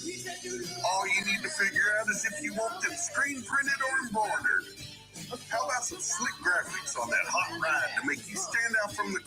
All you need to figure out is if you want them screen printed or embroidered. How about some slick graphics on that hot ride to make you stand out from the